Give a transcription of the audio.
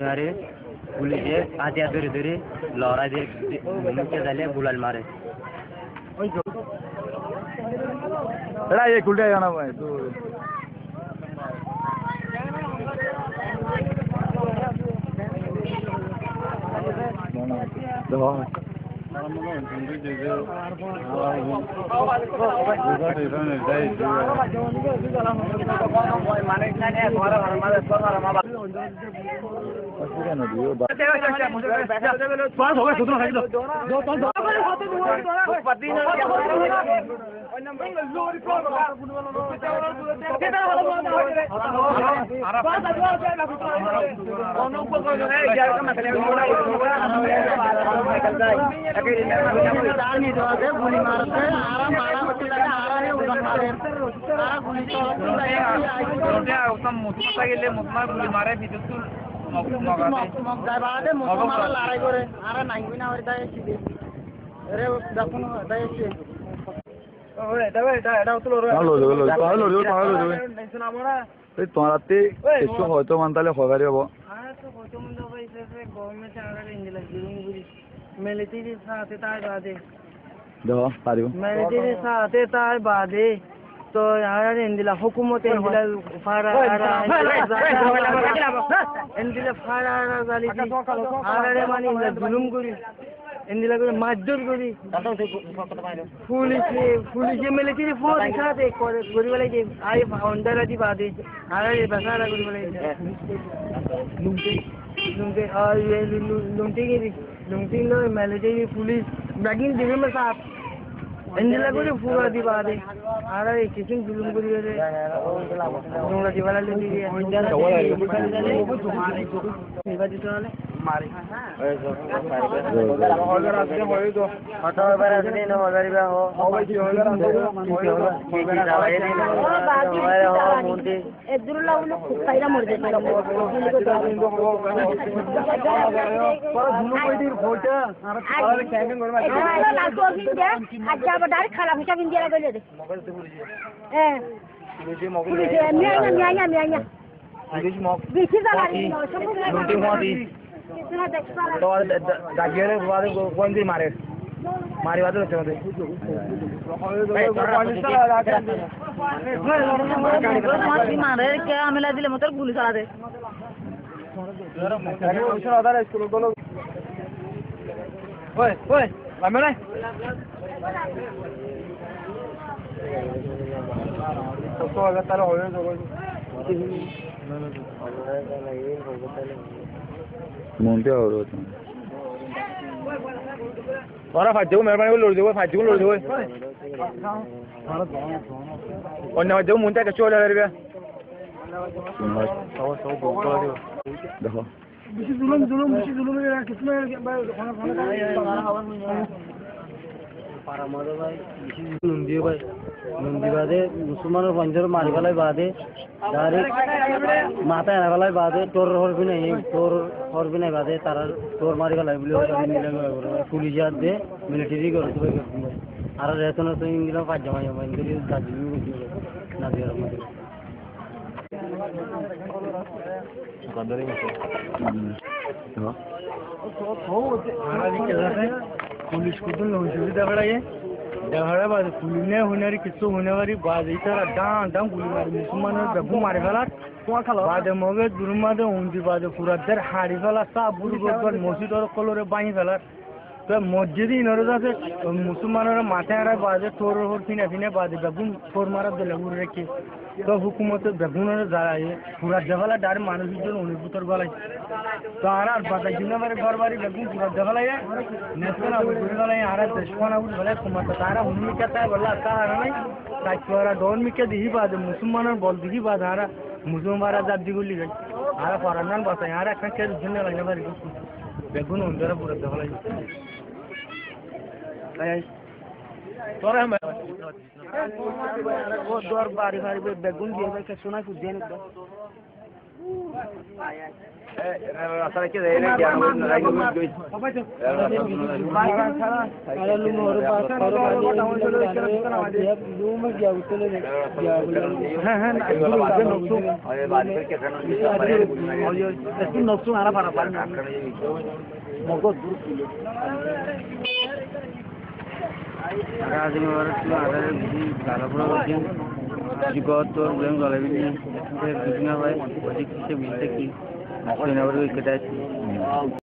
अरे पुलिस आते धीरे धीरे लहरा दे मुख्य जाले बुलाल मारे ये खुलता जाना भाई तू তোমারাতে কিছু হয়তো মানতালে হগারি হবো দেখো পারিব তো আর ইন্দিলা হুকুমতে ইন্দিলা ফারা ইন্দিলা ফারা জালি আরে মানে ইন্দিলা জুলুম করি ইন্দিলা করে মারধর করি পুলিশে মিলিটারি ফোর্স সাথে করি বলে যে আই অন্ডারা দি বাদে আরে বাসারা করি বলে লুংতে আর লুংটি লো মিলিটারি পুলিশ ব্যাগিং দিবে মে সাথ इंदिला को जो पूरा दीवा दे आ रहा है किसी जुलूम को दिया दे जोंगा दीवाला ले दी है दीवा दी तो वाले मारी अगर आते हो तो हटा बार आते न मगर बा हो भाई अगर आते हो मुंडी एदुरला उलो खाइरा मर दे पर जुलूम कोई दी फोटा और कैंपिंग करवा ला तो भी दे अच्छा डायरेक्ट खाला भुजा बिंदिया लगे दे पुलिस मिया पुलिस मौक बिची जालारी लूटी मोदी कितना देखता तो दागिए ने बाद कौन सी मारे मारी बात तो चलते मारे क्या मिला दिले मतलब पुलिस वाला दे पुलिस वाला दे स्कूल बोलो ओए वामने तो अगर तारा होए तो मोंटे और होता और फाजू मेहरबानी को लोड दे फाजू को लोड दे और ना जो मुंटा के चोला रे बे सौ बोल देखो बिशी जुलुम किसमें पारा मारो भाई नंदी भाई नंदी बादे मुसलमान पंजर मार वाला बादे डायरेक्ट माता आने वाला बादे तोर और भी नहीं बादे तारा तोर मारी वाला बोले पुलिस याद दे मिलिट्री करो तो आरा रहते ना तो इंगिला पाँच जमा इंगिला दादी ना दिया रहा कंदरी में पुलिस को तो लोग दगड़ा ये दगड़ा बाद पुलिस ने होने किस्सों होने वाली बात इधर डांग पुलिस मारे मुसलमान ने बेबू मारे वाला बाद मगे जुर्मा दे उन्दी बाद पूरा दर हारी वाला साब बुरी बात मस्जिद और कलोरे बाई वाला तो मस्जिद ही नरोजा से मुसलमान और माथे आरा बाद तोर और फिने बाद बेबू तोर मारा दे लगूर रखे तो हुकूमत बेबू ने जा रहा है पूरा जगला डार मानसिक जो उन्हें पुतर वाला तो आरा बात जिन्ना मारे घर बारी बेबू पूरा जगला है नेशनल अब पूरे वाला है आरा दशवाना उठ वाला कुमार तारा उन्हीं क्या था वाला का आरा नहीं ताकि डॉन में क्या दी बात मुसलमान और बोल दी बात आरा मुसलमान वाला जात दी गुली गई आरा फौरन बात है आरा क्या क्या जिन्ना लगने वाली बेबू ने उनका पूरा जगला है तोरा हम वो दौर बारी बारी पे बेगुन दिए भाई के सुना कुछ देने Asal kita ini jangan lagi duit. Juga